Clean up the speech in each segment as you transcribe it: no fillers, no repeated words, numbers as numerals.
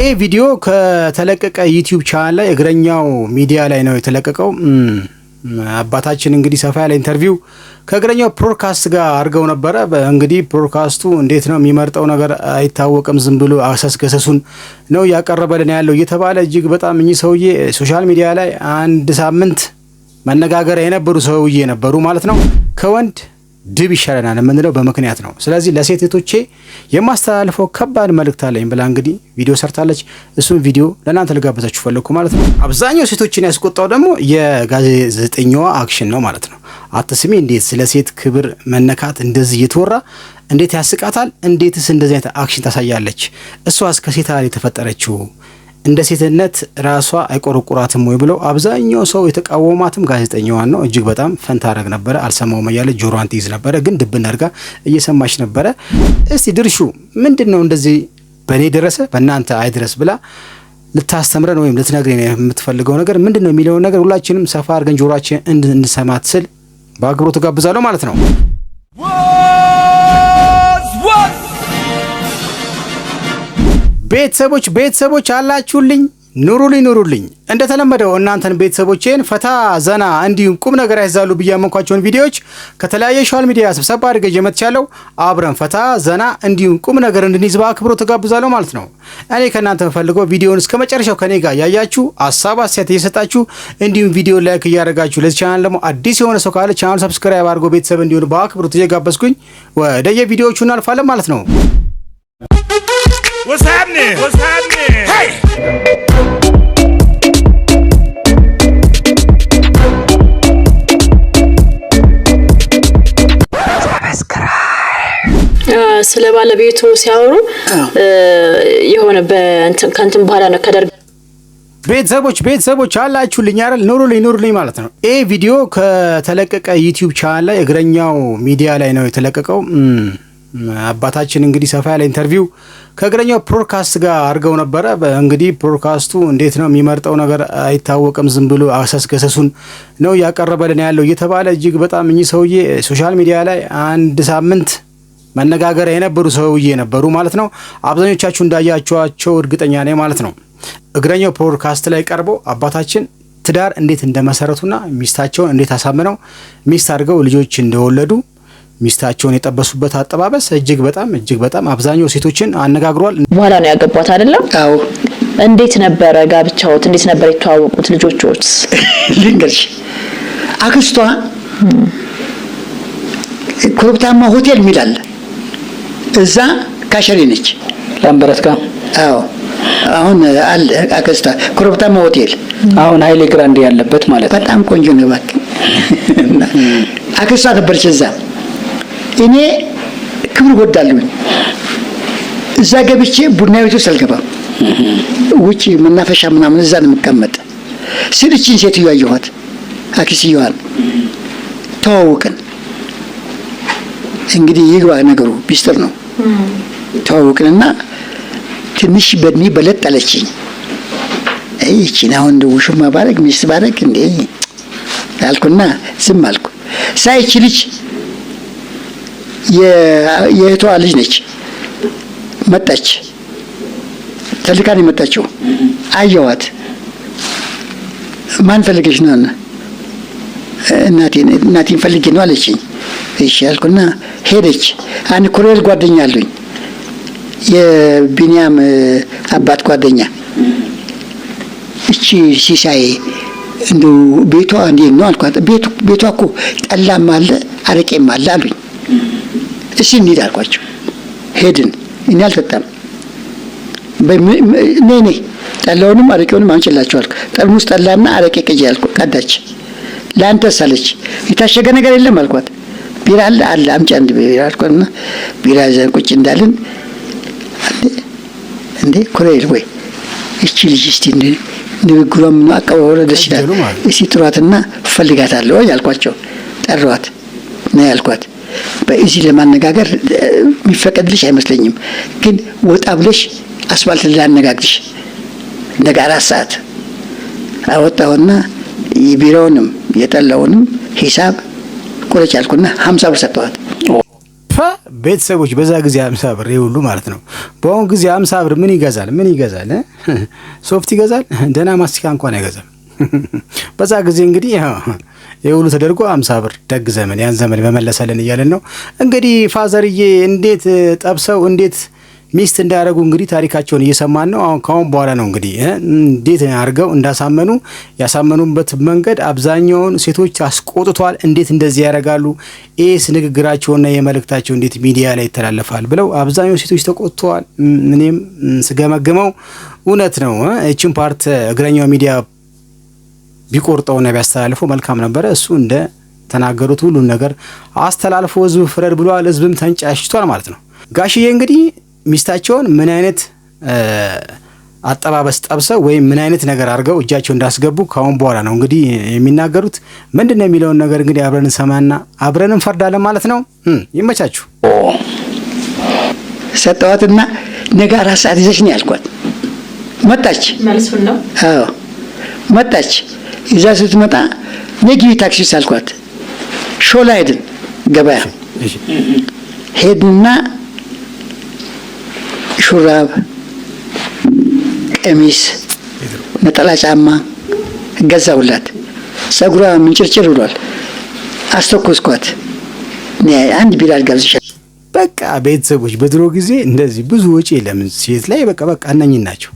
ይህ ቪዲዮ ከተለቀቀ ዩቲዩብ ቻናል ላይ እግረኛው ሚዲያ ላይ ነው የተለቀቀው። አባታችን እንግዲህ ሰፋ ያለ ኢንተርቪው ከእግረኛው ፕሮድካስት ጋር አድርገው ነበረ። እንግዲህ ፕሮድካስቱ እንዴት ነው የሚመርጠው ነገር አይታወቅም። ዝም ብሎ አሰስገሰሱን ነው ያቀረበልን ያለው እየተባለ እጅግ በጣም እኚህ ሰውዬ ሶሻል ሚዲያ ላይ አንድ ሳምንት መነጋገሪያ የነበሩ ሰውዬ ነበሩ ማለት ነው። ከወንድ ድብ ይሻለናል የምንለው በምክንያት ነው። ስለዚህ ለሴት እህቶቼ የማስተላልፈው ከባድ መልእክት አለኝ ብላ እንግዲህ ቪዲዮ ሰርታለች። እሱን ቪዲዮ ለእናንተ ልጋብዛችሁ ፈለግኩ ማለት ነው። አብዛኛው ሴቶችን ያስቆጣው ደግሞ የጋዜጠኛዋ አክሽን ነው ማለት ነው። አትስሚ እንዴት ስለ ሴት ክብር መነካት እንደዚህ እየተወራ እንዴት ያስቃታል? እንዴትስ እንደዚህ አይነት አክሽን ታሳያለች? እሷስ ከሴት ላይ የተፈጠረችው እንደ ሴትነት ራሷ አይቆረቁራትም ወይ ብለው አብዛኛው ሰው የተቃወማትም ጋዜጠኛዋን ነው። እጅግ በጣም ፈንታረግ ነበረ። አልሰማውም እያለ ጆሮዋን ትይዝ ነበረ፣ ግን ድብን አድርጋ እየሰማች ነበረ። እስቲ ድርሹ ምንድነው እንደዚህ በእኔ ደረሰ በእናንተ አይድረስ ብላ ልታስተምረን ወይም ልትነግረን የምትፈልገው ነገር ምንድነው የሚለውን ነገር ሁላችንም ሰፋ አድርገን ጆሮአችን እንድንሰማት ስል በአክብሮት ጋብዛለሁ ማለት ነው። ቤተሰቦች አላችሁልኝ፣ ኑሩልኝ። እንደተለመደው እናንተን ቤተሰቦቼን ፈታ ዘና እንዲሁም ቁም ነገር ያዛሉ ብዬ ያመንኳቸውን ቪዲዮዎች ከተለያየ ሶሻል ሚዲያ ስብሰባ አድርገን መጥቻለሁ። አብረን ፈታ ዘና እንዲሁም ቁም ነገር እንድንይዝ በአክብሮት ተጋብዛለሁ ማለት ነው። እኔ ከእናንተ የምፈልገው ቪዲዮውን እስከ መጨረሻው ከኔ ጋር ያያችሁ ሀሳብ አስተያየት እየሰጣችሁ እንዲሁም ቪዲዮ ላይክ እያደረጋችሁ ለዚህ ቻናል ደግሞ አዲስ የሆነ ሰው ካለ ቻናል ሰብስክራይብ አድርጎ ቤተሰብ እንዲሆን በአክብሮት እየጋበዝኩኝ ወደ የቪዲዮዎቹ እናልፋለን ማለት ነው። What's happening? Hey! ስለ ባለቤቱ ሲያወሩ የሆነ ከንትን በኋላ ነው ከደርግ ቤተሰቦች አላችሁልኝ አይደል? ኑሩልኝ ማለት ነው። ይሄ ቪዲዮ ከተለቀቀ ዩቲዩብ ቻናል ላይ እግረኛው ሚዲያ ላይ ነው የተለቀቀው። አባታችን እንግዲህ ሰፋ ያለ ኢንተርቪው ከእግረኛው ፕሮድካስት ጋር አድርገው ነበረ። እንግዲህ ፕሮድካስቱ እንዴት ነው የሚመርጠው ነገር አይታወቅም። ዝም ብሎ አሰስገሰሱን ነው ያቀረበልን ያለው እየተባለ እጅግ በጣም እኚህ ሰውዬ ሶሻል ሚዲያ ላይ አንድ ሳምንት መነጋገሪያ የነበሩ ሰውዬ ነበሩ ማለት ነው። አብዛኞቻችሁ እንዳያችኋቸው እርግጠኛ ነኝ ማለት ነው። እግረኛው ፕሮድካስት ላይ ቀርበው አባታችን ትዳር እንዴት እንደመሰረቱና ሚስታቸውን እንዴት አሳምነው ሚስት አድርገው ልጆች እንደወለዱ ሚስታቸውን የጠበሱበት አጠባበስ እጅግ በጣም አብዛኛው ሴቶችን አነጋግሯል። በኋላ ነው ያገቧት አይደለም? አዎ። እንዴት ነበር ጋብቻዎት? እንዴት ነበር የተዋወቁት? ልጆቹስ? ልንገርሽ፣ አክስቷ ኮረብታማ ሆቴል ሚላል እዛ ካሸሪ ነች። ላምበረት ጋር። አዎ። አሁን አለ አክስቷ ኮረብታማ ሆቴል አሁን ኃይሌ ግራንድ ያለበት ማለት ነው። በጣም ቆንጆ ነው እባክህ። አክስቷ ነበረች እዛ። እኔ ክብር ወዳለሁ። እዛ ገብቼ ቡና ቤት ውስጥ አልገባም። ውጪ መናፈሻ ምናምን እዛ ነው የምቀመጥ። ስልችን ሴትዮ አየኋት፣ አክስትዮዋን ተዋወቅን። እንግዲህ ይግባ ነገሩ ቢስጥር ነው። ተዋወቅንና ትንሽ በእድሜ በለጥ አለችኝ። ይቺን አሁን ውሽማ ባረግ ሚስት ባረግ እንዴ አልኩና ዝም አልኩ። ሳይች ልጅ የእህቷ ልጅ ነች። መጣች፣ ተልካን የመጣችው አየዋት። ማን ፈልገሽ ነው? እናቴን ፈልጌ ነው አለችኝ። እሺ አልኩና ሄደች። አንድ ኮሎኔል ጓደኛ አሉኝ፣ የቢኒያም አባት ጓደኛ። እቺ ሲሳይ እንደው ቤቷ እንዴት ነው አልኳት። ቤቷ እኮ ጠላም አለ አረቄም አለ አሉኝ። እሺ እንሂድ አልኳቸው። ሄድን። እኔ አልጠጣም። ነይ ጠላውንም አረቄውንም አንጭላቸው አልኩ። ጠርሙስ ጠላና አረቄ ቅጂ አልኩ። ቀዳች። ለአንተስ አለች። የታሸገ ነገር የለም አልኳት። ቢራ አለ አምጪ አንድ ቢራ አልኳትና ቢራ ይዘን ቁጭ እንዳልን እንዴ ኮሎኔል ወይ እቺ ልጅ እስቲ ንግግሯም ነው አቀባበሏ ደስ ይላል። እስቲ ጥሯትና ፈልጋታለሁ አልኳቸው። ጠሯት። ነይ አልኳት። በእዚህ ለማነጋገር የሚፈቀድልሽ አይመስለኝም፣ ግን ወጣ ብለሽ አስፋልት ላነጋግርሽ ነገ 4 ሰዓት አወጣውና የቢራውንም የጠላውንም ሂሳብ ቁረጭ አልኩና 50 ብር ሰጠዋት። ቤተሰቦች በዛ ጊዜ 50 ብር ይሁሉ ማለት ነው። በአሁን ጊዜ 50 ብር ምን ይገዛል? ሶፍት ይገዛል? ደህና ማስቲካ እንኳን አይገዛም። በዛ ጊዜ እንግዲህ የሁሉ ተደርጎ 50 ብር ደግ ዘመን ያን ዘመን በመለሰልን እያለን ነው እንግዲህ ፋዘርዬ እንዴት ጠብሰው እንዴት ሚስት እንዳደረጉ እንግዲህ ታሪካቸውን እየሰማን ነው። ካሁን በኋላ ነው እንግዲህ እንዴት አድርገው እንዳሳመኑ ያሳመኑበት መንገድ አብዛኛውን ሴቶች አስቆጥቷል። እንዴት እንደዚህ ያደርጋሉ? ኤስ ንግግራቸውና የመልእክታቸው እንዴት ሚዲያ ላይ ይተላለፋል ብለው አብዛኛው ሴቶች ተቆጥተዋል። እኔም ስገመግመው እውነት ነው። እቺን ፓርት እግረኛው ሚዲያ ቢቆርጠውና ቢያስተላልፈው መልካም ነበረ። እሱ እንደ ተናገሩት ሁሉን ነገር አስተላልፎ ህዝብ ፍረድ ብሏል። ህዝብም ተንጫጭቷል ማለት ነው። ጋሽዬ እንግዲህ ሚስታቸውን ምን አይነት አጠባበስ ጠብሰው ወይም ምን አይነት ነገር አድርገው እጃቸው እንዳስገቡ ካሁን በኋላ ነው እንግዲህ የሚናገሩት። ምንድነው የሚለውን ነገር እንግዲህ አብረን እንሰማና አብረን እንፈርዳለን ማለት ነው። ይመቻችሁ። ሰጠዋትና ነገ 4 ሰዓት ይዘሽ ነው ያልኳት። መጣች። መልሱን ነው? አዎ መጣች። ይዛ ስትመጣ ነጊ ታክሲ ሳልኳት ሾላ ሄድን። ገበያ ሄድና ሹራብ፣ ቀሚስ፣ ነጠላ ጫማ ገዛውላት። ጸጉሯ ምንጭርጭር ብሏል። አስተኮስኳት። አንድ ቢራ ጋብዝሻል። በቃ ቤተሰቦች በድሮ ጊዜ እንደዚህ ብዙ ወጪ የለም ሴት ላይ። በቃ እነኝን ናቸው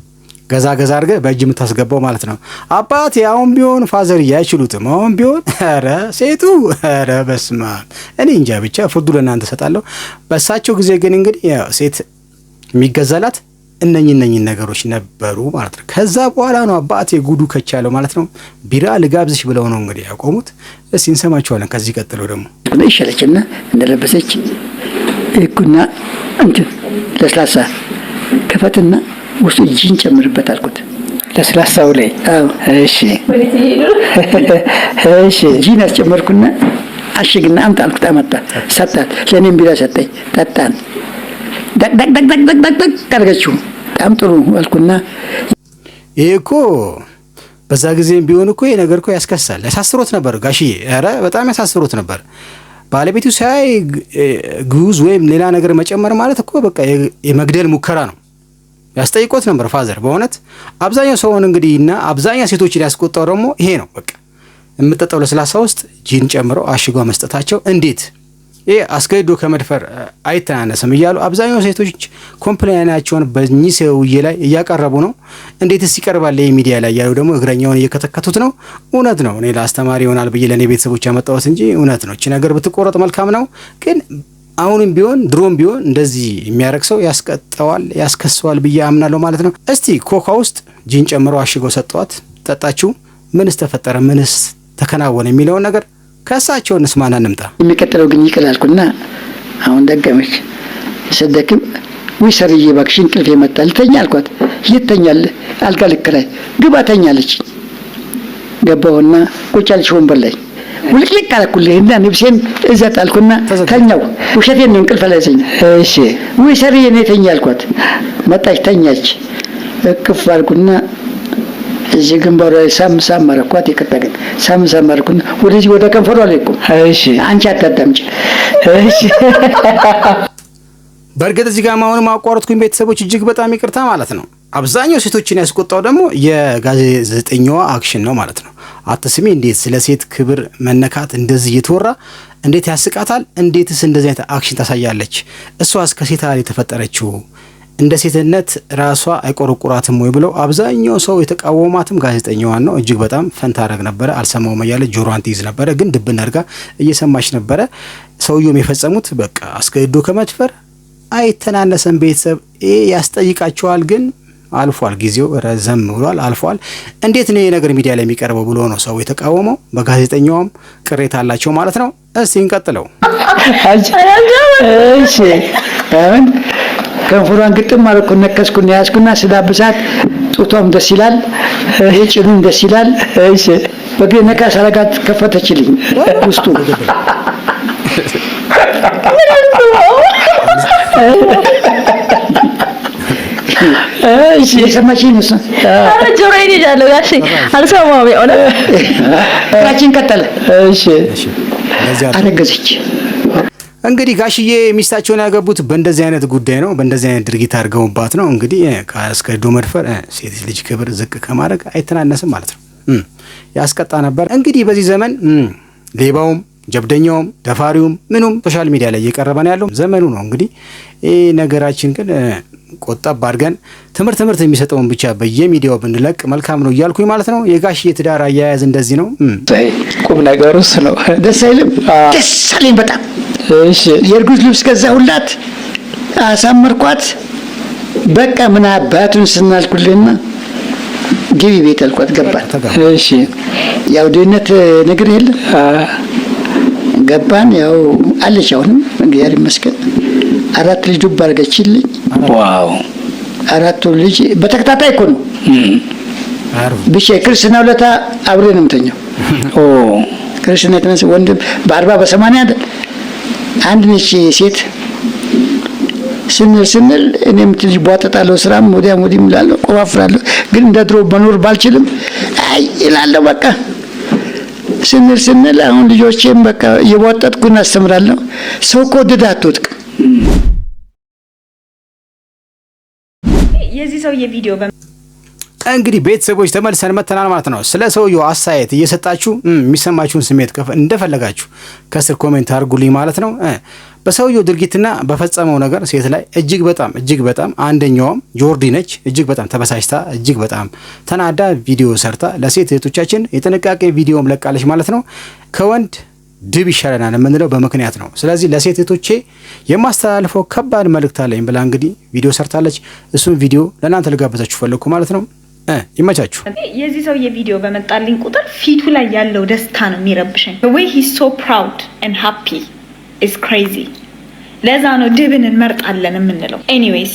ገዛ አድርገህ በእጅ የምታስገባው ማለት ነው። አባቴ አሁን ቢሆን ፋዘርዬ አይችሉትም። አሁን ቢሆን ኧረ ሴቱ ኧረ በስመ አብ እኔ እንጃ። ብቻ ፍርዱ ለእናንተ እሰጣለሁ። በእሳቸው ጊዜ ግን እንግዲህ ሴት የሚገዛላት እነኝን ነገሮች ነበሩ ማለት ነው። ከዛ በኋላ ነው አባቴ ጉዱ ከቻለው ማለት ነው። ቢራ ልጋብዝሽ ብለው ነው እንግዲህ ያቆሙት። እስኪ እንሰማቸዋለን። ከዚህ ቀጥለው ደግሞ ይሻለችና እንደለበሰች እኩና እንትን ለስላሳ ከፈትና ውስጥ ጂን ጨምርበት አልኩት። ለስላሳው ላይ? አዎ። እሺ እሺ። ጂን አስጨመርኩና አሽግና አምጣ አልኩት። አመጣ። ሰጣት። ለኔም ቢራ ሰጠኝ። ጠጣን። ደቅ አድርገችው። በጣም ጥሩ አልኩና ይሄ እኮ በዛ ጊዜም ቢሆን እኮ ይሄ ነገር እኮ ያስከሳል። ያሳስሮት ነበር ጋሽዬ። ኧረ በጣም ያሳስሮት ነበር። ባለቤቱ ሳይ ግዑዝ ወይም ሌላ ነገር መጨመር ማለት እኮ በቃ የመግደል ሙከራ ነው። ያስጠይቆት ነበር ፋዘር። በእውነት አብዛኛው ሰውን እንግዲህ እና አብዛኛው ሴቶችን ያስቆጣው ደግሞ ይሄ ነው። በቃ የምጠጣው ለስላሳ ውስጥ ጂን ጨምረው አሽጓ መስጠታቸው እንዴት ይሄ አስገድዶ ከመድፈር አይተናነስም እያሉ አብዛኛው ሴቶች ኮምፕሌናቸውን በእኚህ ሰውዬ ላይ እያቀረቡ ነው። እንዴትስ ይቀርባል ሚዲያ ላይ ያሉ ደግሞ እግረኛውን እየከተከቱት ነው። እውነት ነው። እኔ ለአስተማሪ ይሆናል ብዬ ለእኔ ቤተሰቦች ያመጣሁት እንጂ እውነት ነው። እቺ ነገር ብትቆረጥ መልካም ነው። ግን አሁንም ቢሆን ድሮም ቢሆን እንደዚህ የሚያረግ ሰው ያስቀጣዋል፣ ያስከሰዋል ብዬ አምናለሁ ማለት ነው። እስቲ ኮካ ውስጥ ጂን ጨምረው አሽገው ሰጠዋት፣ ጠጣችሁ። ምንስ ተፈጠረ? ምንስ ተከናወነ የሚለውን ነገር ከእሳቸው እንስማና እንምጣ። የሚቀጥለው ግን ይቀላልኩና አሁን ደገመች። ሰደክም ወይ ሰርዬ እባክሽ እንቅልፍ ይመጣል ተኛ አልኳት። የት ተኛለህ? አልጋ ልከራይ ግባ ተኛለች። ገባሁና ቁጭ አልሽ ወንበር ላይ ውልቅልቅ አልኩልህና ልብሴን እዛ ጣልኩና ተኛው። ውሸቴን ነው እንቅልፍ አልያዘኝ። እሺ ወይ ሰርዬ ነው ተኛ አልኳት። መጣች ተኛች። እቅፍ አልኩና እዚህ ግንባሯ ላይ ሳም አረኳት። ይከታገን ሳም አረኩና ወደዚህ ወደ ከንፈሯ አልኩም። እሺ አንቺ አታዳምጪ። እሺ በእርግጥ እዚህ ጋር ማሆንም አቋረጥኩኝ ቤተሰቦች፣ እጅግ በጣም ይቅርታ ማለት ነው። አብዛኛው ሴቶችን ያስቆጣው ደግሞ የጋዜጠኛዋ አክሽን ነው ማለት ነው። አትስሚ እንዴት ስለ ሴት ክብር መነካት እንደዚህ እየተወራ እንዴት ያስቃታል? እንዴትስ እንደዚህ አይነት አክሽን ታሳያለች? እሷስ ከሴት ላይ የተፈጠረችው እንደ ሴትነት ራሷ አይቆረቁራትም ወይ ብለው አብዛኛው ሰው የተቃወማትም ጋዜጠኛዋን ነው። እጅግ በጣም ፈንታረግ ነበረ። አልሰማውም እያለ ጆሮዋን ትይዝ ነበረ፣ ግን ድብን አድርጋ እየሰማች ነበረ። ሰውየውም የፈጸሙት በቃ አስገድዶ ከመድፈር አይተናነሰም። ቤተሰብ ያስጠይቃቸዋል፣ ግን አልፏል። ጊዜው ረዘም ብሏል፣ አልፏል። እንዴት ነው ነገር ሚዲያ ላይ የሚቀርበው ብሎ ነው ሰው የተቃወመው። በጋዜጠኛውም ቅሬታ አላቸው ማለት ነው። እስቲ እንቀጥለው። እሺ አሁን ከንፈሯን ግጥም አልኩ፣ ነከስኩና ያዝኩና ስዳብሳት ጡቷም ደስ ይላል፣ ጭኑም ደስ ይላል። እሺ በግሬ ነካ ሳረጋት ከፈተችልኝ ውስጡ እሺ የሰማችኝ ነው። ጆሮዬን ይዣለሁ ጋሼ አልሰማሁም። የሆነ ፍራችን ቀጠለ። እሺ አረገዘች። እንግዲህ ጋሽዬ ሚስታቸውን ያገቡት በእንደዚህ አይነት ጉዳይ ነው። በእንደዚህ አይነት ድርጊት አድርገውባት ነው። እንግዲህ ከአስገድዶ መድፈር ሴት ልጅ ክብር ዝቅ ከማድረግ አይተናነስም ማለት ነው። ያስቀጣ ነበር። እንግዲህ በዚህ ዘመን ሌባውም ጀብደኛውም ደፋሪውም ምኑም ሶሻል ሚዲያ ላይ እየቀረበ ነው ያለው ዘመኑ ነው። እንግዲህ ይህ ነገራችን ግን ቆጠብ አድርገን ትምህርት የሚሰጠውን ብቻ በየሚዲያው ብንለቅ መልካም ነው እያልኩኝ ማለት ነው። የጋሽዬ ትዳር አያያዝ እንደዚህ ነው። ቁም ነገሩስ ነው። ደስ አይልም? ደስ አለኝ በጣም። እሺ የእርጉዝ ልብስ ገዛሁላት፣ አሳመርኳት። በቃ ምን አባቱን ስናልኩልና ግቢ ቤት አልኳት። ገባን። እሺ ያው ድህነት ነገር የለ ገባን። ያው አለች አሁንም እግዚአብሔር ይመስገን 4 ልጅ ዱብ አድርገችልኝ። ዋው 4 ልጅ በተከታታይ እኮ ነው። ብቻ ክርስትና ለታ አብሬ ነው የምተኛው። ክርስትና የተነሳ ወንድም በ40 በ80 አይደል አንድ ነች ሴት ስንል እኔም ትንሽ ቧጠጣለሁ። ስራም ወዲያም እላለሁ፣ ቆፋፍራለሁ። ግን እንደ ድሮ መኖር ባልችልም አይ እላለሁ። በቃ ስንል አሁን ልጆቼም በቃ እየቧጠጥኩ እናስተምራለሁ። ሰው እኮ ወደደ አትወጥቅ። የዚህ ሰውዬ ቪዲዮ እንግዲህ ቤተሰቦች ተመልሰን መተናል ማለት ነው። ስለ ሰውየው አስተያየት እየሰጣችሁ የሚሰማችሁን ስሜት እንደፈለጋችሁ ከስር ኮሜንት አድርጉልኝ ማለት ነው። በሰውየው ድርጊትና በፈጸመው ነገር ሴት ላይ እጅግ በጣም አንደኛውም ጆርዲ ነች። እጅግ በጣም ተበሳጭታ እጅግ በጣም ተናዳ ቪዲዮ ሰርታ ለሴት እህቶቻችን የጥንቃቄ ቪዲዮም ለቃለች ማለት ነው። ከወንድ ድብ ይሻለናል የምንለው በምክንያት ነው። ስለዚህ ለሴት እህቶቼ የማስተላልፈው ከባድ መልእክት አለኝ ብላ እንግዲህ ቪዲዮ ሰርታለች። እሱን ቪዲዮ ለእናንተ ልጋብዛችሁ ፈለግኩ ማለት ነው። ይመቻችሁ። የዚህ ሰውዬ ቪዲዮ በመጣልኝ ቁጥር ፊቱ ላይ ያለው ደስታ ነው የሚረብሸኝ። the way he's so proud and happy is crazy። ለዛ ነው ድብን እንመርጣለን የምንለው። ኤኒዌይስ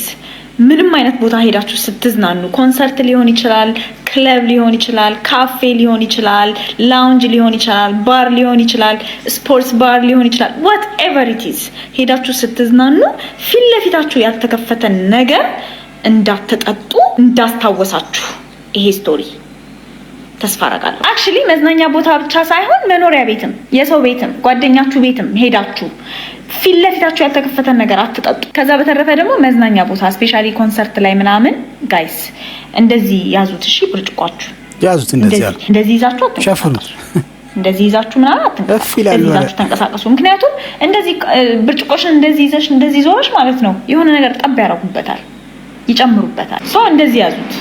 ምንም አይነት ቦታ ሄዳችሁ ስትዝናኑ ኮንሰርት ሊሆን ይችላል፣ ክለብ ሊሆን ይችላል፣ ካፌ ሊሆን ይችላል፣ ላውንጅ ሊሆን ይችላል፣ ባር ሊሆን ይችላል፣ ስፖርትስ ባር ሊሆን ይችላል፣ whatever it is ሄዳችሁ ስትዝናኑ ፊት ለፊታችሁ ያልተከፈተ ነገር እንዳትጠጡ እንዳስታወሳችሁ ይሄ ስቶሪ ተስፋ አደርጋለሁ። አክቹሊ መዝናኛ ቦታ ብቻ ሳይሆን መኖሪያ ቤትም የሰው ቤትም ጓደኛችሁ ቤትም ሄዳችሁ ፊት ለፊታችሁ ያልተከፈተ ነገር አትጠጡ። ከዛ በተረፈ ደግሞ መዝናኛ ቦታ ስፔሻሊ ኮንሰርት ላይ ምናምን ጋይስ እንደዚህ ያዙት። እሺ ብርጭቋችሁ ያዙት። እንደዚህ ይዛችሁ አትሸፍኑት። እንደዚህ ይዛችሁ ምናምን አትንቀሳቀሱ። እንደዚህ ይዛችሁ ተንቀሳቀሱ። ምክንያቱም እንደዚህ ብርጭቆሽን እንደዚህ ይዘሽ እንደዚህ ዞረሽ ማለት ነው የሆነ ነገር ጠብ ያረጉበታል፣ ይጨምሩበታል። ሶ እንደዚህ ያዙት።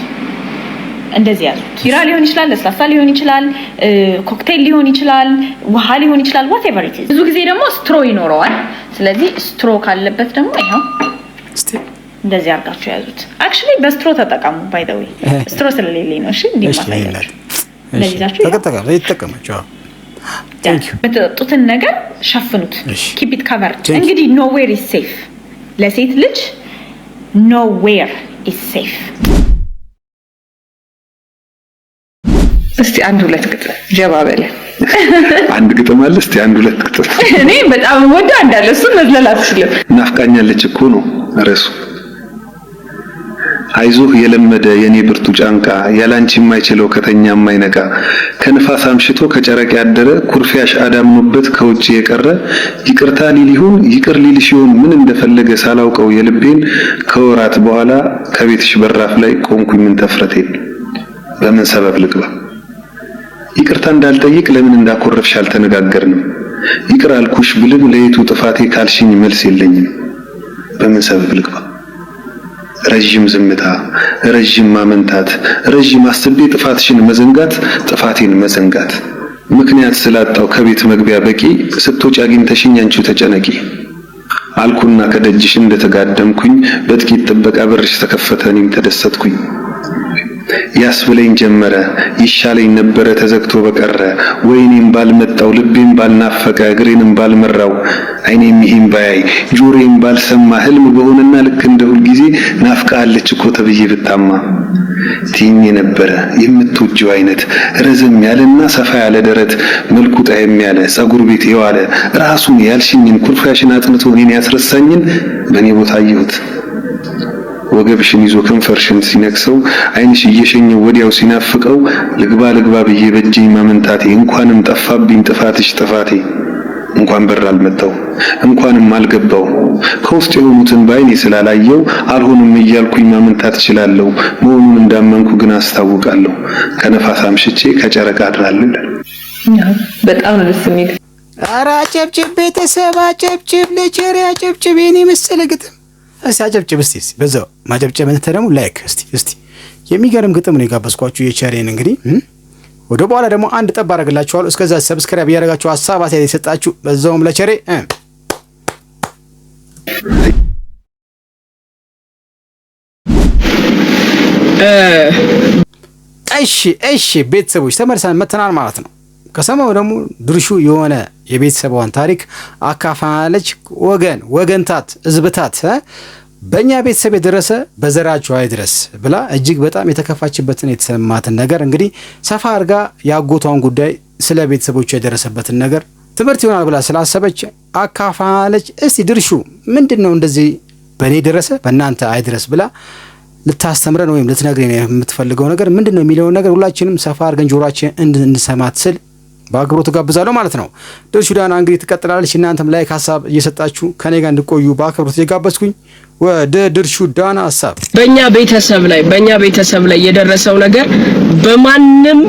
ቢራ ሊሆን ይችላል፣ ለስላሳ ሊሆን ይችላል፣ ኮክቴል ሊሆን ይችላል፣ ውሃ ሊሆን ይችላል፣ whatever it is። ብዙ ጊዜ ደግሞ ስትሮ ይኖረዋል። ስለዚህ ስትሮ ካለበት ደግሞ ይሄው እንደዚህ አድርጋችሁ ያዙት። አክቹሊ በስትሮ ተጠቀሙ። ባይ ዘ ዌይ ስትሮ ስለሌለኝ ነው። እሺ እንዲማታያችሁ እንደዚህ ይዛችሁ ይተጠቀማችሁ። የምትጠጡትን ነገር ሸፍኑት። keep it covered። እንግዲህ nowhere is safe ለሴት ልጅ nowhere is safe። እስቲ አንድ ሁለት ግጥም ጀባ በለ። አንድ ግጥም አለ። እስቲ አንድ ሁለት ግጥም እኔ በጣም ወዳ እንዳለ እሱ መዝለል አትችልም። ናፍቃኛለች እኮ ነው ርዕሱ። አይዞህ የለመደ የኔ ብርቱ ጫንቃ ያላንቺ የማይችለው ከተኛ የማይነቃ ከንፋስ አምሽቶ ከጨረቅ ያደረ ኩርፊያሽ አዳምኖበት ከውጭ የቀረ ይቅርታ ሊሊሁን ይቅር ሊልሽ ይሆን ምን እንደፈለገ ሳላውቀው የልቤን ከወራት በኋላ ከቤትሽ በራፍ ላይ ቆምኩኝ ምን ተፍረቴን በምን ሰበብ ልግባ ይቅርታ እንዳልጠይቅ ለምን እንዳኮረፍሽ አልተነጋገርንም ይቅር አልኩሽ ብልም ለየቱ ጥፋቴ ካልሽኝ መልስ የለኝም በምን ሰበብ ልግባ ረጅም ዝምታ ረጅም ማመንታት ረጅም አስቤ ጥፋትሽን መዘንጋት ጥፋቴን መዘንጋት ምክንያት ስላጣው ከቤት መግቢያ በቂ ስትወጪ አግኝተሽኝ አንቺው ተጨነቂ አልኩና ከደጅሽ እንደተጋደምኩኝ በጥቂት ጥበቃ በርሽ ተከፈተ እኔም ተደሰትኩኝ ያስብለኝ ጀመረ ይሻለኝ ነበረ ተዘግቶ በቀረ ወይኔም ባልመጣው ልቤም ባልናፈቀ እግሬንም ባልመራው አይኔም ይሄን ባያይ ጆሮዬም ባልሰማ ህልም በሆነና ልክ እንደ ሁል ጊዜ ናፍቃለች እኮ ተብዬ ብታማ ትይኝ ነበረ የምትወጂው አይነት ረዘም ያለና ሰፋ ያለ ደረት መልኩ ጣይም ያለ ጸጉር ቤት የዋለ ራሱን ያልሽኝን ኩርፊያሽን አጥንቶ እኔን ያስረሳኝን በኔ ቦታ አየሁት ወገብሽን ይዞ ከንፈርሽን ሲነክሰው አይንሽ እየሸኘው ወዲያው ሲናፍቀው ልግባ ብዬ በእጄ ማመንታቴ እንኳንም ጠፋብኝ ጥፋትሽ ጥፋቴ እንኳን በር አልመጣው እንኳንም አልገባው ከውስጥ የሆኑትን ባይኔ ስላላየው አልሆንም እያልኩኝ ማመንታት እችላለሁ። መሆኑን እንዳመንኩ ግን አስታውቃለሁ። ከነፋስ አምሽቼ ከጨረቃ አድራለሁ። በጣም ነው ደስ የሚል። ኧረ አጨብጭብ ቤተሰብ አጨብጭብ፣ ለቸሬ አጨብጭብ። የኔ መሰለ ግጥም እስቲ አጨብጭብ። እስቲ በዛው ማጨብጨብ ደግሞ ላይክ እስቲ የሚገርም ግጥም ነው የጋበዝኳችሁ የቸሬን። እንግዲህ ወደ በኋላ ደግሞ አንድ ጠብ አደርግላችኋለሁ። እስከዛ ሰብስክራይብ ያደረጋችሁ ሐሳብ አስተያየት የሰጣችሁ በዛውም ለቸሬ እሺ ቤተሰቦች ተመልሰን መተናል ማለት ነው። ከሰማው ደግሞ ድርሹ የሆነ የቤተሰቧን ታሪክ አካፋለች። ወገንታት እዝብታት በእኛ ቤተሰብ የደረሰ በዘራችሁ አይድረስ ብላ እጅግ በጣም የተከፋችበትን የተሰማትን ነገር እንግዲህ ሰፋ አድርጋ የአጎቷን ጉዳይ ስለ ቤተሰቦቿ የደረሰበትን ነገር ትምህርት ይሆናል ብላ ስላሰበች አካፋለች። እስቲ ድርሹ ምንድነው እንደዚህ በእኔ ደረሰ በእናንተ አይድረስ ብላ ልታስተምረን ወይም ልትነግረን የምትፈልገው ነገር ምንድነው የሚለውን ነገር ሁላችንም ሰፋ አድርገን ጆሮአችን እንድንሰማት ስል በአክብሮት ተጋብዛለሁ ማለት ነው። ድርሹ ዳና እንግዲህ ትቀጥላለች። እናንተም ላይክ ሀሳብ እየሰጣችሁ ከኔ ጋር እንድቆዩ በአክብሮት እየጋበዝኩኝ ወደ ድርሹ ዳና ሀሳብ። በእኛ ቤተሰብ ላይ የደረሰው ነገር በማንም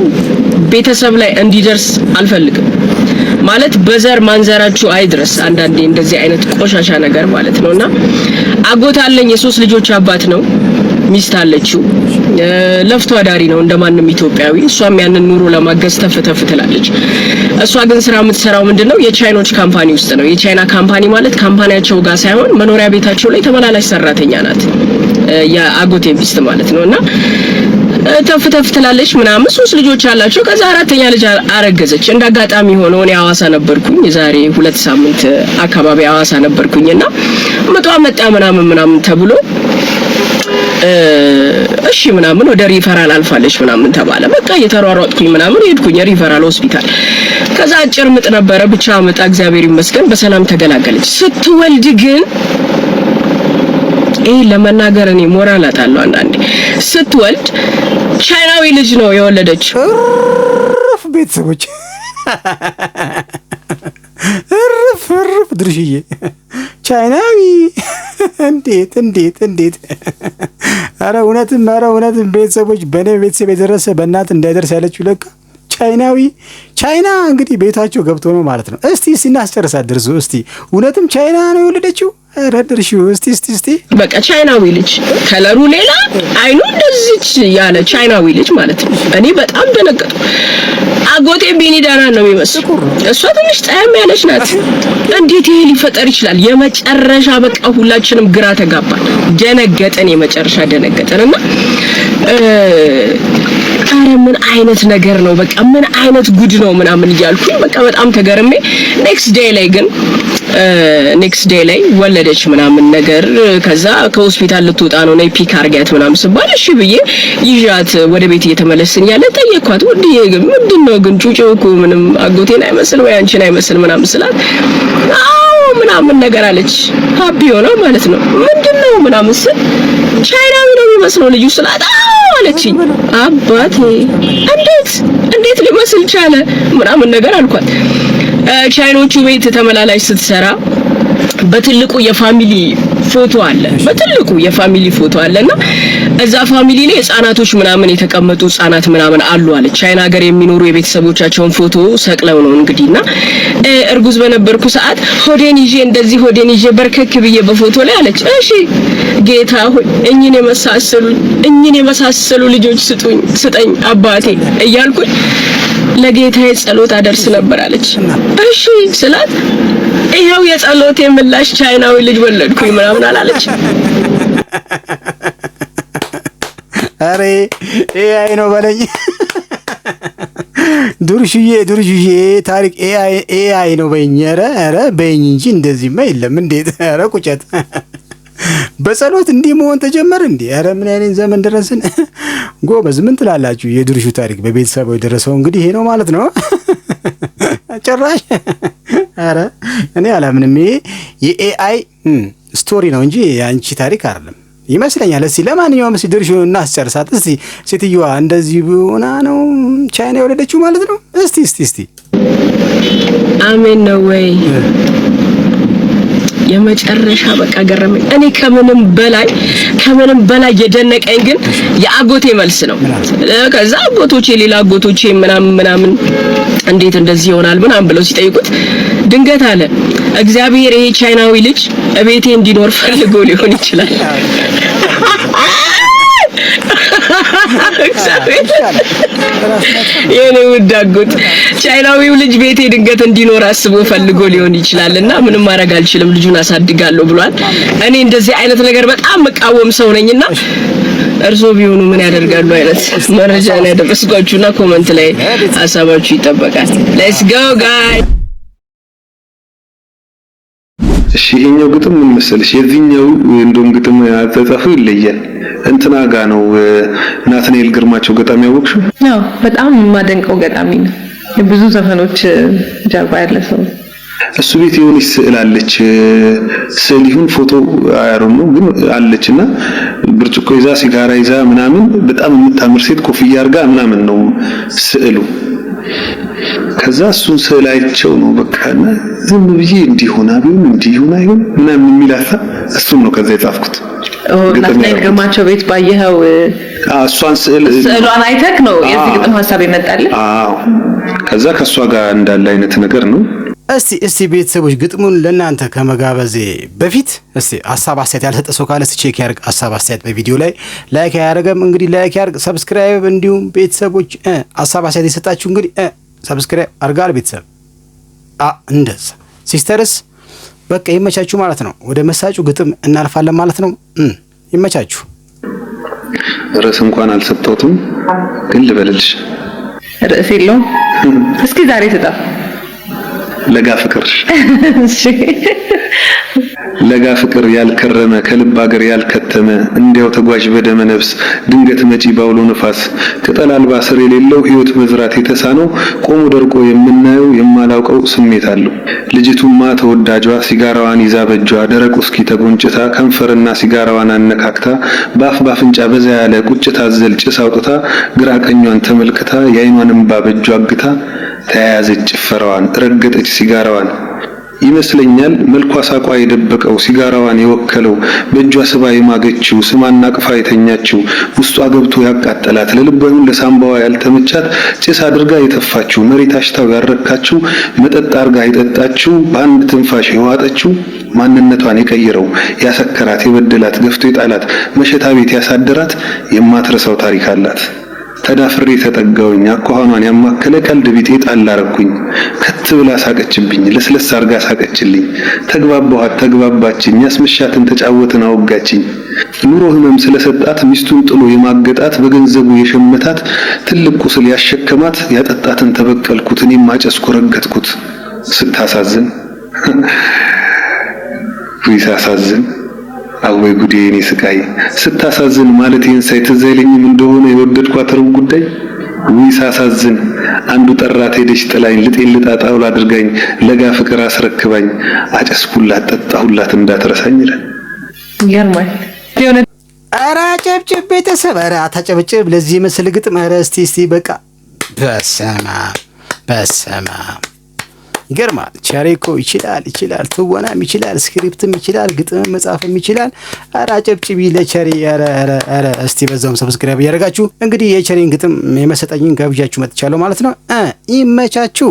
ቤተሰብ ላይ እንዲደርስ አልፈልግም። ማለት በዘር ማንዘራችሁ አይድረስ። አንዳንዴ እንደዚህ አይነት ቆሻሻ ነገር ማለት ነውና አጎት አለኝ፣ የሶስት ልጆች አባት ነው። ሚስት አለችው። ለፍቶ አዳሪ ነው እንደማንም ኢትዮጵያዊ። እሷም ያንን ኑሮ ለማገዝ ተፍተፍ ትላለች። እሷ ግን ስራ የምትሰራው ምንድነው የቻይኖች ካምፓኒ ውስጥ ነው። የቻይና ካምፓኒ ማለት ካምፓኒያቸው ጋር ሳይሆን መኖሪያ ቤታቸው ላይ ተመላላሽ ሰራተኛ ናት። የአጎቴ ሚስት ማለት ነውና ተፍተፍ ትላለች ምናምን። ሶስት ልጆች አላቸው። ከዛ አራተኛ ልጅ አረገዘች። እንዳጋጣሚ ሆኖ እኔ ሐዋሳ ነበርኩኝ። የዛሬ 2 ሳምንት አካባቢ ሐዋሳ ነበርኩኝና ምጧ መጣ ምናምን ተብሎ እሺ ምናምን ወደ ሪፈራል አልፋለች ምናምን ተባለ። በቃ እየተሯሯጥኩኝ ምናምን ሄድኩኝ ሪፈራል ሆስፒታል። ከዛ አጭር ምጥ ነበረ። ብቻ መጣ እግዚአብሔር ይመስገን በሰላም ተገላገለች። ስትወልድ ግን ለመናገር እኔ ሞራል አጣለሁ አንዳንዴ። ስትወልድ ቻይናዊ ልጅ ነው የወለደችው። ቤተሰቦች እርፍ ድርሽዬ ቻይናዊ እንዴት አረ እውነትም ቤተሰቦች በእኔ ቤተሰብ የደረሰ በእናት እንዳይደርስ ያለችው ለካ ቻይና እንግዲህ ቤታቸው ገብቶ ነው ማለት ነው። እስቲ እናስጨርሳት ድርሱ። እስቲ እውነትም ቻይና ነው የወለደችው? አረ ድርሹ እስቲ በቃ ቻይናዊ ልጅ ከለሩ ሌላ አይኑ እንደዚህ ያለ ቻይናዊ ልጅ ማለት ነው። እኔ በጣም ደነገጥኩ። አጎቴ ቢኒ ዳና ነው የሚመስል፣ እሷ ትንሽ ጣያም ያለች ናት። እንዴት ይሄ ሊፈጠር ይችላል? የመጨረሻ በቃ ሁላችንም ግራ ተጋባን፣ ደነገጠን፣ የመጨረሻ ደነገጠንና አረ ምን አይነት ነገር ነው? በቃ ምን አይነት ጉድ ነው ምናምን እያልኩኝ በቃ በጣም ተገርሜ ኔክስት ዴይ ላይ ወለደች ምናምን ነገር። ከዛ ከሆስፒታል ልትወጣ ነው ነይ ፒክ አርጋት ምናምን ስባል እሺ ብዬ ይዣት ወደ ቤት እየተመለስን ያለ ጠየኳት። ወዲዬ ግን ምንድነው ግን ጩጬው እኮ ምንም አጎቴን አይመስል ወይ አንቺን አይመስል ምናምን ስላት አዎ ምናምን ነገር አለች። ሀቢ ሆነ ማለት ነው። ምንድነው ምናምን ስል ቻይናዊ ነው የሚመስለው ልጁ ስላት አዎ አለችኝ። አባቴ እንዴት ሊመስል ቻለ ምናምን ነገር አልኳት። ቻይኖቹ ቤት ተመላላሽ ስትሰራ በትልቁ የፋሚሊ ፎቶ አለና እዛ ፋሚሊ ላይ ህፃናቶች ምናምን የተቀመጡ ህፃናት ምናምን አሉ አለች። ቻይና ሀገር የሚኖሩ የቤተሰቦቻቸውን ፎቶ ሰቅለው ነው እንግዲህና እርጉዝ በነበርኩ ሰዓት ሆዴን ይዤ በርከክ ብዬ በፎቶ ላይ አለች። እሺ ጌታ ሆይ እኚህን የመሳሰሉ ልጆች ስጠኝ አባቴ እያልኩኝ ለጌታዬ ጸሎት አደርስ ነበር አለች። እሺ ስላት ይሄው የጸሎቴ ምላሽ ቻይናዊ ልጅ ወለድኩኝ ምናምን አላለች። አሬ ኤአይ ነው በለኝ። ድርሹዬ ታሪክ ኤአይ ነው በይኝ። ኧረ በይኝ እንጂ እንደዚህማ የለም። እንዴት ኧረ ቁጨት በጸሎት እንዲህ መሆን ተጀመረ እንዴ? ኧረ ምን አይነት ዘመን ደረስን? ጎበዝ ምን ትላላችሁ? የድርሹ ታሪክ በቤተሰቡ የደረሰው እንግዲህ ይሄ ነው ማለት ነው። ጭራሽ ኧረ እኔ አላምንም። ይሄ የኤአይ ስቶሪ ነው እንጂ የአንቺ ታሪክ አይደለም ይመስለኛል። እስቲ ለማንኛውም እስቲ ድርሹ እናስጨርሳት። እስቲ ሴትዮዋ እንደዚህ ሆና ነው ቻይና የወለደችው ማለት ነው። እስቲ አሜን ነው ወይ? የመጨረሻ በቃ ገረመኝ። እኔ ከምንም በላይ የደነቀኝ ግን የአጎቴ መልስ ነው። ከዛ አጎቶቼ ሌላ አጎቶቼ ምናምን እንዴት እንደዚህ ይሆናል ምናምን ብለው ሲጠይቁት ድንገት አለ እግዚአብሔር ይሄ ቻይናዊ ልጅ እቤቴ እንዲኖር ፈልጎ ሊሆን ይችላል። የኔ ውድ አጎት ቻይናዊው ልጅ ቤቴ ድንገት እንዲኖር አስቦ ፈልጎ ሊሆን ይችላልና ምንም ማድረግ አልችልም፣ ልጁን አሳድጋለሁ ብሏል። እኔ እንደዚህ አይነት ነገር በጣም መቃወም ሰው ነኝና እርሶ ቢሆኑ ምን ያደርጋሉ አይነት መረጃ ነው ያደረስኳችሁና ኮሜንት ላይ ሀሳባችሁ ይጠበቃል። ሌትስ ጎ ጋይ። እሺ ይሄኛው ግጥም ምን መሰለሽ? የዚህኛው እንደውም ግጥም አጻጻፉ ይለያል። እንትና ጋ ነው ናትናኤል ግርማቸው ገጣሚ ያወቅሽው? አዎ በጣም ማደንቀው ገጣሚ ነው። ብዙ ዘፈኖች ጀርባ ያለ ሰው። እሱ ቤት የሆነች ስዕል አለች። ስዕል ይሁን ፎቶ አያሩም ነው ግን አለችና ብርጭቆ ይዛ ሲጋራ ይዛ ምናምን በጣም የምታምር ሴት ኮፍያ አርጋ ምናምን ነው ስዕሉ። ከዛ እሱን ስዕል አይቼው ነው በቃና ዝም ብዬ እንዲሆና ቢሆን እንዲሆና ይሁን ምናምን የሚላፋ እሱን ነው ከዛ የጻፍኩት። ናትናኤል ግርማቸው ቤት ባየኸው እሷን ስዕሏን አይተክ ነው የዚህ ግጥም ሐሳብ ይመጣል? አዎ ከዛ ከሷ ጋር እንዳለ አይነት ነገር ነው። እስቲ ቤተሰቦች ግጥሙን ለእናንተ ከመጋበዜ በፊት እስቲ ሀሳብ አስተያየት ያልሰጠ ሰው ካለ ቼክ ያርግ። ሀሳብ አስተያየት በቪዲዮ ላይ ላይክ ያደረገም እንግዲህ ላይክ ያርግ፣ ሰብስክራይብ እንዲሁም ቤተሰቦች ሀሳብ አስተያየት የሰጣችሁ እንግዲህ ሰብስክራይብ አርጋል ቤተሰብ እንደዛ። ሲስተርስ በቃ ይመቻችሁ ማለት ነው። ወደ መሳጩ ግጥም እናልፋለን ማለት ነው። ይመቻችሁ። ርዕስ እንኳን አልሰጠሁትም ግን ልበልልሽ። ርዕስ የለውም። እስኪ ዛሬ ተጣፍ ለጋ ፍቅር ለጋ ፍቅር ያልከረመ ከልብ ሀገር ያልከተመ እንዲያው ተጓዥ በደመ ነፍስ ድንገት መጪ ባውሎ ነፋስ ቅጠል አልባ ስር የሌለው ህይወት መዝራት የተሳነው ቆሞ ደርቆ የምናየው የማላውቀው ስሜት አለው። ልጅቱማ ተወዳጇ ሲጋራዋን ይዛ በጇ ደረቁ እስኪ ተጎንጭታ ከንፈርና ሲጋራዋን አነካክታ ባፍ ባፍንጫ በዛ ያለ ቁጭት አዘል ጭስ አውጥታ ግራ ቀኟን ተመልክታ የአይኗን እንባ በጇ አግታ ተያያዘች ጭፈራዋን ረገጠች ሲጋራዋን ይመስለኛል መልኳ ሳቋ የደበቀው ሲጋራዋን የወከለው በእጇ ስባ የማገችው ስማና ቅፋ የተኛችው ውስጧ ገብቶ ያቃጠላት ለልቧን ለሳምባዋ ያልተመቻት ጭስ አድርጋ የተፋችው መሬት አሽታው ያረካችው መጠጥ አርጋ የጠጣችው በአንድ ትንፋሽ የዋጠችው ማንነቷን የቀየረው ያሰከራት የበደላት ገፍቶ የጣላት መሸታ ቤት ያሳደራት የማትረሳው ታሪክ አላት። ተዳፍሬ ተጠጋውኝ አኳኋኗን ያማከለ ቀልድ ቢጤ ጣል አረኩኝ ከት ብላ ሳቀችብኝ ለስለስ አርጋ ሳቀችልኝ ተግባባኋት ተግባባችኝ ያስመሻትን ተጫወትን አወጋችኝ ኑሮ ህመም ስለሰጣት ሚስቱን ጥሎ የማገጣት በገንዘቡ የሸመታት ትልቅ ቁስል ያሸከማት ያጠጣትን ተበቀልኩት እኔም ማጨስኩ ረገጥኩት ስታሳዝን ሳሳዝን አወይ ጉዴ እኔ ስቃይ ስታሳዝን ማለት ይሄን ሳይትዝ አይለኝም እንደሆነ የወደድኳት ሩብ ጉዳይ ወይ ሳሳዝን አንዱ ጠራት ሄደሽ ጥላኝ ልጤን ልጣጣውላ አድርጋኝ ለጋ ፍቅር አስረክባኝ አጨስኩላት ጠጣሁላት እንዳትረሳኝ ይላል። ይገርማል። ኧረ ጨብጭብ ቤተሰብ ኧረ አታጨብጭብ ለዚህ መስል ግጥም ኧረ እስቲ በቃ በሰማ ይገርማል። ቸሬኮ ይችላል ትወናም ይችላል ስክሪፕትም ይችላል ግጥም መጻፍም ይችላል። ኧረ አጨብጭቢ ለቸሬ ኧረ እስቲ በዛውም ሰብስክራይብ እያደረጋችሁ እንግዲህ የቸሬን ግጥም የመሰጠኝን ጋብዣችሁ መጥቻለሁ ማለት ነው። ይመቻችሁ።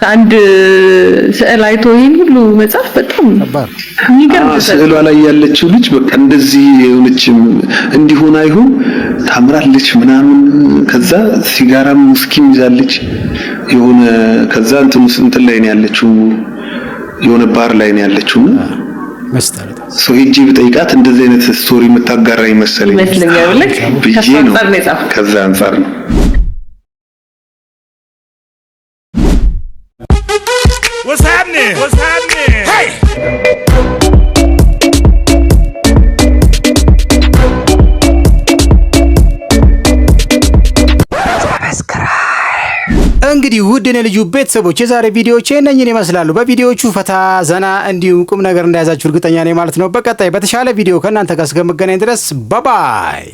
አንድ ስዕል አይቶ ይሄን ሁሉ መጻፍ በጣም የሚገርም ስዕሏ ላይ ያለችው ልጅ በቃ እንደዚህ የሆነችም እንዲሆን አይሁን ታምራለች ምናምን ከዛ ሲጋራም ምስኪን ይዛለች የሆነ ከዛ እንትን ላይ ነው ያለችው የሆነ ባር ላይ ነው ያለችው መስጠት ሰው ሂጂ ብጠይቃት እንደዚህ አይነት ስቶሪ የምታጋራ ይመስለኛል ከዛ አንፃር ነው። What's happening? What's happening? Hey! እንግዲህ ውድ የልጁ ቤተሰቦች የዛሬ ቪዲዮዎች እነኝን ይመስላሉ። በቪዲዮቹ ፈታ ዘና እንዲሁም ቁም ነገር እንደያዛችሁ እርግጠኛ ነኝ ማለት ነው። በቀጣይ በተሻለ ቪዲዮ ከእናንተ ጋር እስከምገናኝ ድረስ ባባይ።